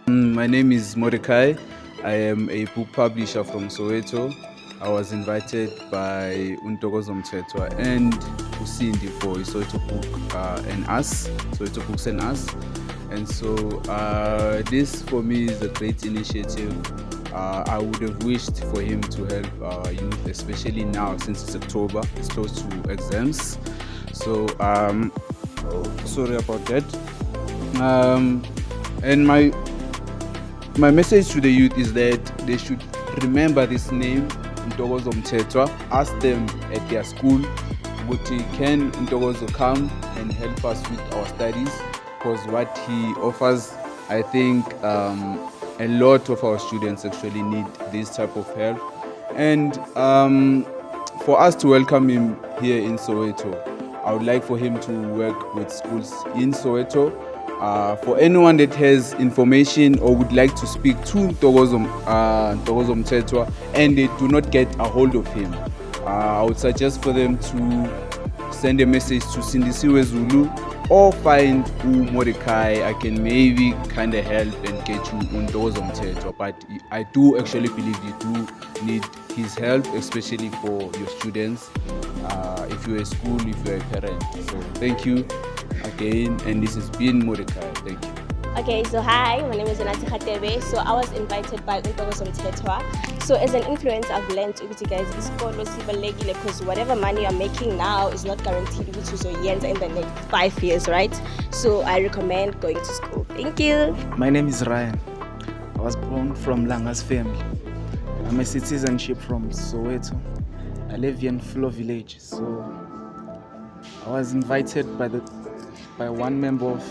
My name is Mordecai. I am a book publisher from Soweto. I was invited by Ntokozo Mthethwa and Usindi for Soweto Book and Us, Soweto Books and Us. And so this for me is a great initiative. I would have wished for him to help our youth, especially now since it's October, it's close to exams. So sorry about that. And my message to the youth is that they should remember this name, Ntokozo Mthethwa. Ask them at their school, can Ntokozo come and help us with our studies? Because what he offers, I think a lot of our students actually need this type of help. And for us to welcome him here in Soweto, I would like for him to work with schools in Soweto. For anyone that has information or would like to speak to Ntokozo Mthethwa and they do not get a hold of him, I would suggest for them to send a message to Sindisiwe Zulu or find Mordecai. I can maybe kind of help and get you Ntokozo Mthethwa. But I do actually believe you do need his help, especially for your students. If you're a school, if you're a parent. So thank you again, and this has been Mordecai. Thank you. Okay, so hi, my name is Ntokozo. So I was invited by Ntokozo Mthethwa. So as an influencer, I've learned guys, because whatever money you're making now is not guaranteed to uzoyenza in the next 5 years, right? So I recommend going to school. Thank you. My name is Ryan. I was born from Langa's family. I'm a citizenship from Soweto. I live in Fulo village. So I was invited by one member of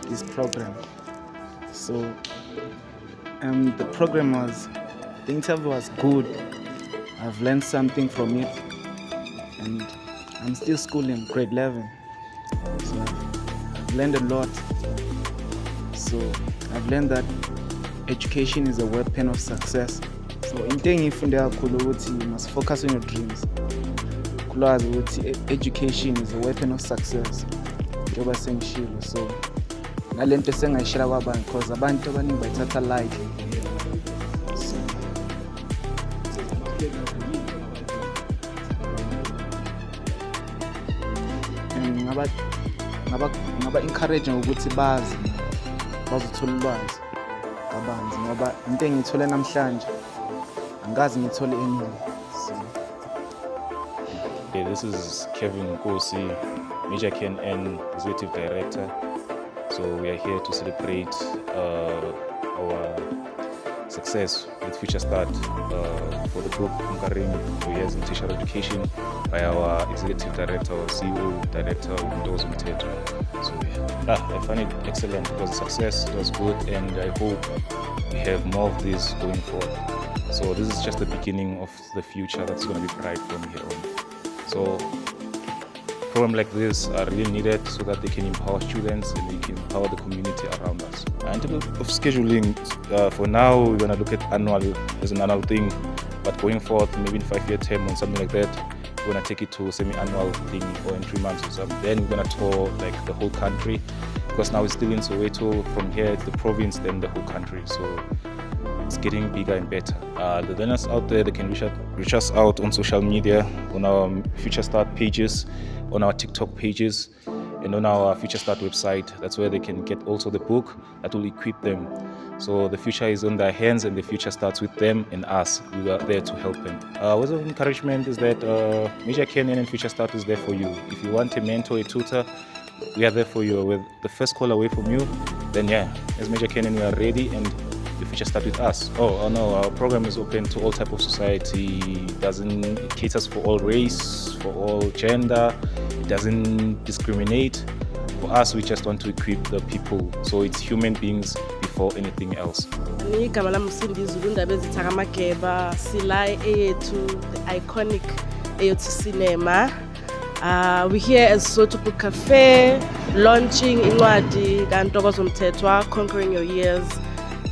this program. So the program the interview was good. I've learned something from it, and I'm still schooling grade 11. So I've learned a lot. So I've learned that education is a weapon of success. So you must focus on your dreams. Education is a weapon of success. So nalento esengayishela kwabanye because abantu abaningi bayithatha lightly. ngaba encourage ukuthi bazothola ulwazi kabanzi ngoba into engiyithole namhlanje angazi ngithole emini. Okay, this is Kevin Nkosi, Major KNN Executive Director. So we are here to celebrate our success with Future Start for the book Comparing 2 Years in Tertiary Education by our Executive Director, or CEO Director, Ntokozo Mthethwa. So I find it excellent. It was a success, it was good, and I hope we have more of this going forward. So this is just the beginning of the future that's going to be bright from here on. So programs like this are really needed so that they can empower students and they can empower the community around us. In terms of scheduling, for now we're going to look at annual as an annual thing, but going forward, maybe in 5-year term or something like that, we're going to take it to semi-annual thing, or in 3 months or something. Then we're going to tour like the whole country, because now it's still in Soweto. From here to the province, then the whole country. So it's getting bigger and better. The learners out there, they can reach us out on social media, on our Future Start pages, on our TikTok pages, and on our Future Start website. That's where they can get also the book that will equip them. So the future is on their hands, and the future starts with them and us. We are there to help them. Words of encouragement is that Major KNN and Future Start is there for you. If you want a mentor, a tutor, we are there for you. With the first call away from you, then as Major KNN, we are ready, and the future start with us. Oh no, our program is open to all type of society. It caters for all race, for all gender. It doesn't discriminate. For us, we just want to equip the people. So it's human beings before anything else. Igama lami Sindizulu Ndaba Ezithakamageba, sila Eyethu, the iconic Eyethu cinema. We're here at Soweto Book Cafe, launching incwadi kaNtokozo Mthethwa, Conquering Your Years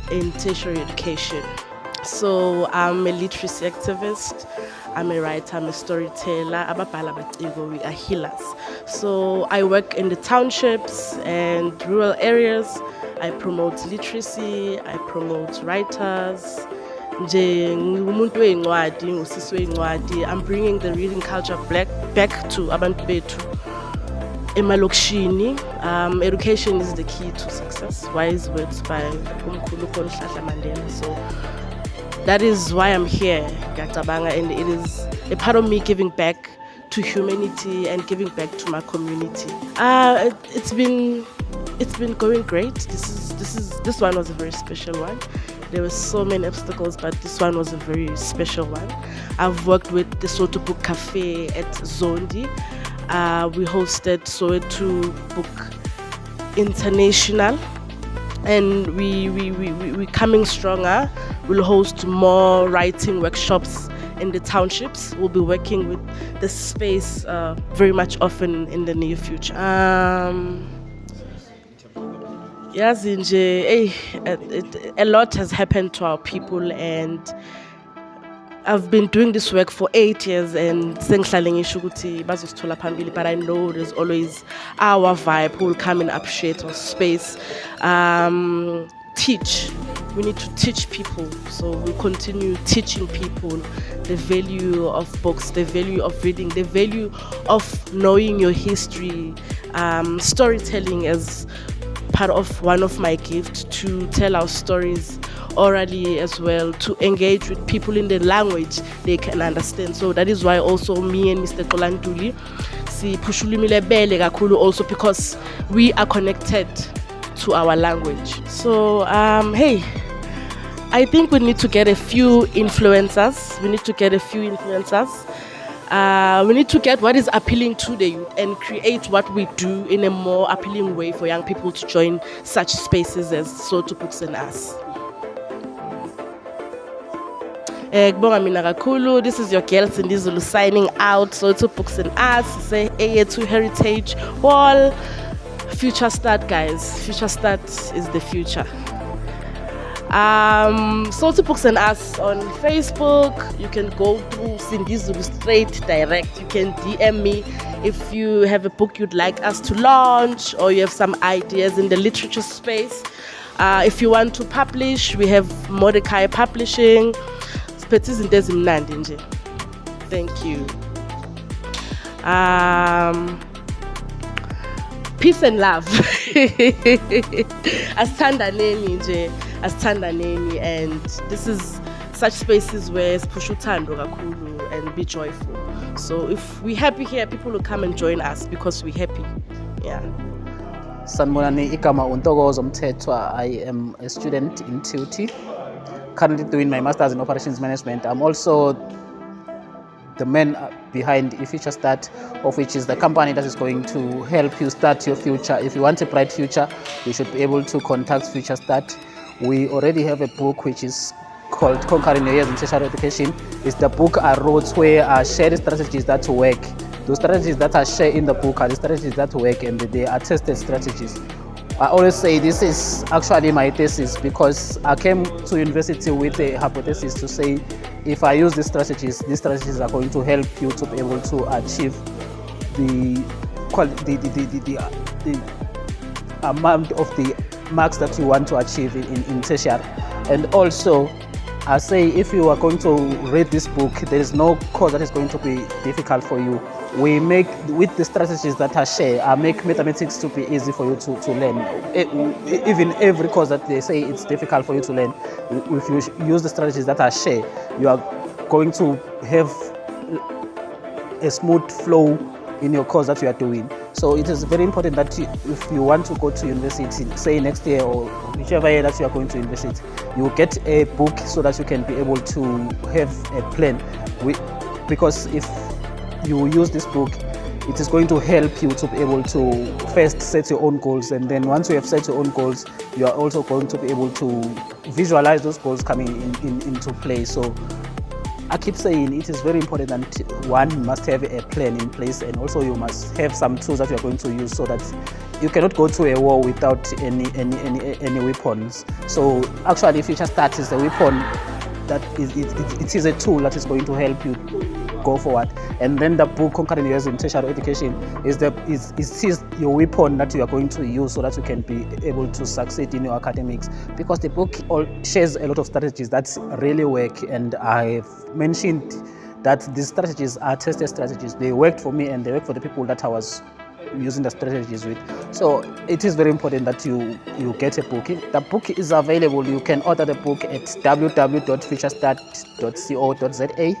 in Tertiary Education. So I'm a literacy activist, I'm a writer, I'm a storyteller, we are healers. So I work in the townships and rural areas. I promote literacy, I promote writers. Nje ngumuntu weyincwadi, ngusisi weyincwadi. I'm bringing the reading culture back to abantu bethu emalokishini. Education is the key to success. Wise words by umkhulu Rolihlahla Mandela. So that is why I'm here, ngiyacabanga, and it is a part of me giving back to humanity and giving back to my community. It's been going great. This one was a very special one. There were so many obstacles, but this one was a very special one. I've worked with the Soweto Book Cafe at Zondi. We hosted Soweto Book International, and we're coming stronger. We'll host more writing workshops in the townships. We'll be working with the space very much often in the near future. Yes, a lot has happened to our people, and I've been doing this work for 8 years, and but I know there's always our vibe who will come and appreciate our space. Teach. We need to teach people, so we'll continue teaching people the value of books, the value of reading, the value of knowing your history. Storytelling as part of one of my gifts, to tell our stories orally as well, to engage with people in the language they can understand. So that is why also me and Mr. Kolantuli si pushulimile bele kakhulu, also because we are connected to our language. So hey, I think we need to get a few influencers. We need to get what is appealing to the youth and create what we do in a more appealing way for young people to join such spaces as Soweto Books and Us. Kubonga mina kakhulu. This is your girl Cindy Zulu signing out. Soweto Books and Us. Say Eyethu Heritage Wall. Future Start, guys. Future Start is the future. Soweto Books and Us on Facebook. You can go through Cindy Zulu straight direct. You can DM me if you have a book you'd like us to launch, or you have some ideas in the literature space. If you want to publish, we have Mordecai Publishing. Thank you. Peace and love. Asithandaneni, and this is such spaces where sipusha uthando kakhulu and be joyful. So if we're happy here, people will come and join us because we're happy. Yeah. Sanibonani, igama Ntokozo Mthethwa. I am a student in TUT, currently doing my master's in operations management. I'm also the man behind Future Start, of which is the company that is going to help you start your future. If you want a bright future, you should be able to contact Future Start. We already have a book which is called Conquering Your Years in Tertiary Education. It's the book I wrote where I share the strategies that work. Those strategies that I share in the book are the strategies that work, and they are tested strategies. I always say this is actually my thesis, because I came to university with a hypothesis to say, if I use these strategies are going to help you to be able to achieve the amount of the marks that you want to achieve in tertiary. And also, I say, if you are going to read this book, there is no course that is going to be difficult for you. We make, with the strategies that I share, I make mathematics to be easy for you to learn. Even every course that they say it's difficult for you to learn, if you use the strategies that I share, you are going to have a smooth flow in your course that you are doing. So it is very important that if you want to go to university, say next year or whichever year that you are going to university, you get a book so that you can be able to have a plan. Because if you use this book, it is going to help you to be able to first set your own goals, and then once you have set your own goals, you are also going to be able to visualize those goals coming into play. So I keep saying it is very important that one must have a plan in place, and also you must have some tools that you are going to use, so that you cannot go to a war without any weapons. So actually, Future Start is a weapon, that it is a tool that is going to help you go forward. And then the book Conquering Years in Tertiary Education is your weapon that you are going to use so that you can be able to succeed in your academics, because the book shares a lot of strategies that really work, and I've mentioned that these strategies are tested strategies. They worked for me and they work for the people that I was using the strategies with. So it is very important that you get a book. The book is available. You can order the book at www.futurestart.co.za.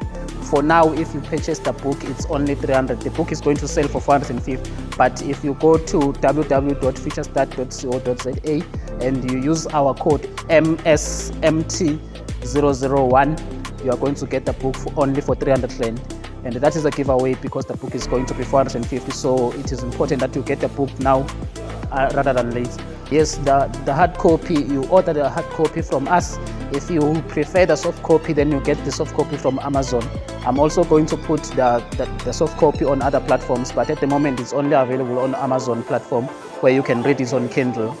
For now, if you purchase the book, it's only 300. The book is going to sell for 450. But if you go to www.futurestart.co.za and you use our code MSMT001, you are going to get the book only for 300 Rand. And that is a giveaway because the book is going to be 450. So it is important that you get the book now rather than late. Yes, the hard copy, you order the hard copy from us. If you prefer the soft copy, then you get the soft copy from Amazon. I'm also going to put the soft copy on other platforms, but at the moment it's only available on Amazon platform where you can read it on Kindle.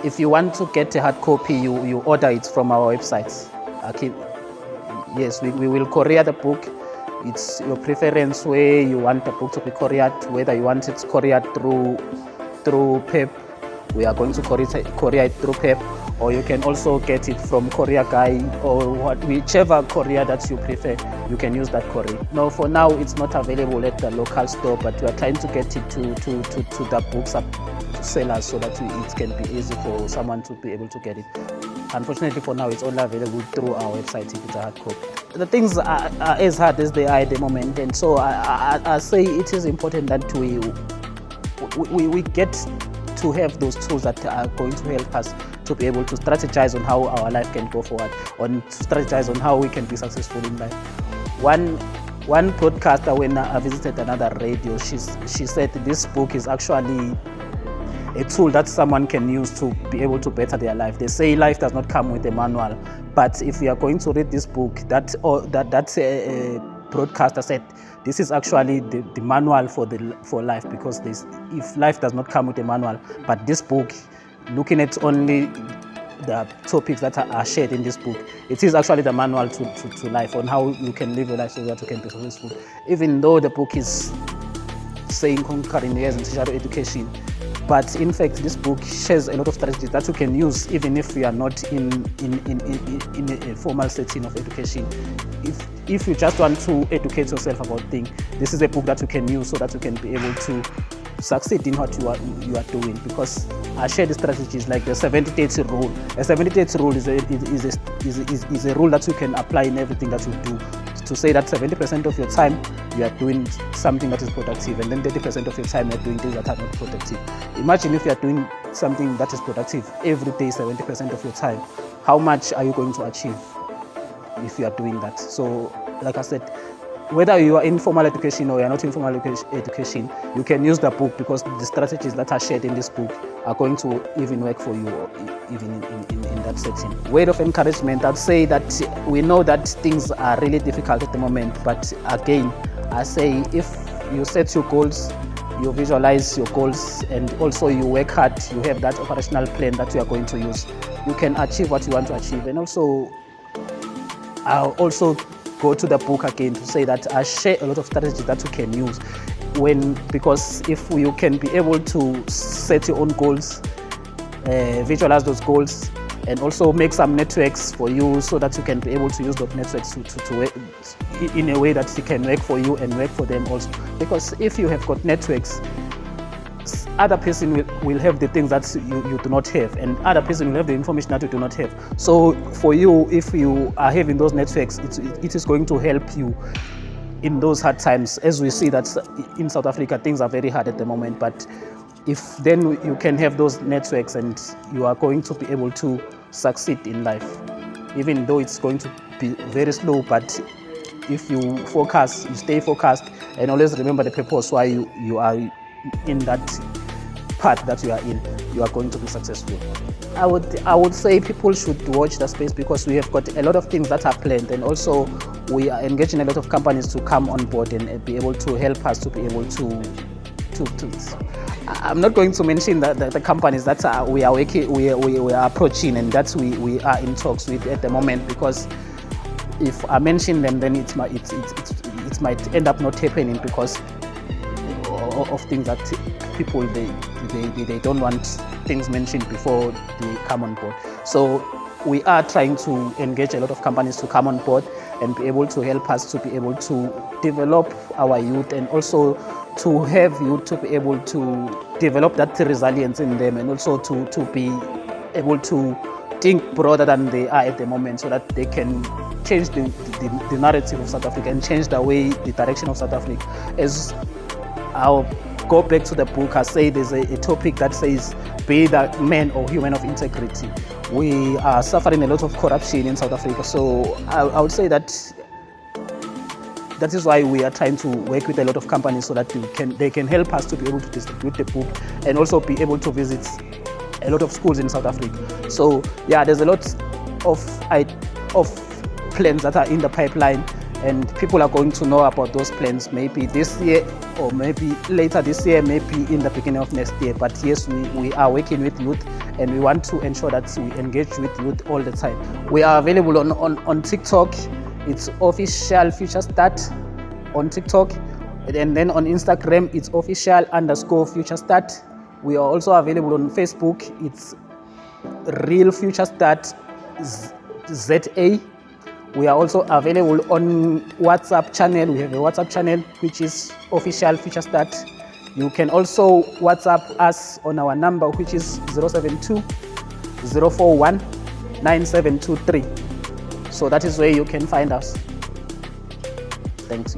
If you want to get a hard copy, you order it from our website. Okay. Yes, we will courier the book. It's your preference where you want the book to be couriered, whether you want it couriered through PEP. We are going to courier it through PEP, or you can also get it from Courier Guy, or whichever courier that you prefer. You can use that courier. No, for now it's not available at the local store, but we are trying to get it to the books sellers so that it can be easy for someone to be able to get it. Unfortunately, for now, it's only available through our website if it's a hard copy. The things are as hard as they are at the moment, and so I say it is important that we get to have those tools that are going to help us to be able to strategize on how our life can go forward, to strategize on how we can be successful in life. One broadcaster, when I visited another radio, she said this book is actually a tool that someone can use to be able to better their life. They say life does not come with a manual, but if you are going to read this book, that broadcaster said this is actually the manual for life, because if life does not come with a manual, but this book, looking at only the topics that are shared in this book, it is actually the manual to life, on how you can live your life so that you can be successful. Even though the book is saying Conquering Years in Tertiary Education, but in fact this book shares a lot of strategies that you can use even if you are not in a formal setting of education. If you just want to educate yourself about things, this is a book that you can use so that you can be able to succeed in what you are doing, because I share the strategies like the 70-30 rule. A 70-30 rule is a rule that you can apply in everything that you do, to say that 70% of your time you are doing something that is productive, and then 30% of your time you are doing things that are not productive. Imagine if you are doing something that is productive every day, 70% of your time, how much are you going to achieve if you are doing that? So, like I said, whether you are in formal education or you are not in formal education, you can use the book, because the strategies that are shared in this book are going to even work for you, even in that setting. Word of encouragement, I'd say that we know that things are really difficult at the moment, but again, I say if you set your goals, you visualize your goals, and also you work hard, you have that operational plan that you are going to use, you can achieve what you want to achieve. And also, I'll also go to the book again to say that I share a lot of strategies that you can use because if you can be able to set your own goals, visualize those goals, and also make some networks for you so that you can be able to use those networks to work in a way that it can work for you and work for them also. Because if you have got networks, other person will have the things that you do not have, and other person will have the information that you do not have. So for you, if you are having those networks, it is going to help you in those hard times. As we see that in South Africa, things are very hard at the moment, but if then you can have those networks, and you are going to be able to succeed in life, even though it's going to be very slow. But if you focus, you stay focused, and always remember the purpose why you are in that path that you are in, you are going to be successful. I would say people should watch the space, because we have got a lot of things that are planned, and also we are engaging a lot of companies to come on board and be able to help us to be able to I'm not going to mention the companies that we are approaching and that we are in talks with at the moment, because if I mention them, then it it might end up not happening because of things that people they don't want things mentioned before they come on board. So we are trying to engage a lot of companies to come on board and be able to help us to be able to develop our youth, and also to have youth to be able to develop that resilience in them, and also to be able to think broader than they are at the moment, so that they can change the narrative of South Africa and change the way, the direction of South Africa. As I'll go back to the book, I say there's a topic that says, be the man or human of integrity. We are suffering a lot of corruption in South Africa, so I would say that is why we are trying to work with a lot of companies so that they can help us to be able to distribute the book and also be able to visit a lot of schools in South Africa. So yeah, there's a lot of plans that are in the pipeline, and people are going to know about those plans maybe this year, or maybe later this year, maybe in the beginning of next year. But yes, we are working with youth, and we want to ensure that we engage with youth all the time. We are available on TikTok. It's official Future Start on TikTok, and then on Instagram it's official_Future Start. We are also available on Facebook. It's Real Future Start ZA. We are also available on WhatsApp channel. We have a WhatsApp channel which is official Future Start. You can also WhatsApp us on our number, which is 072 041 9723. So that is where you can find us. Thanks.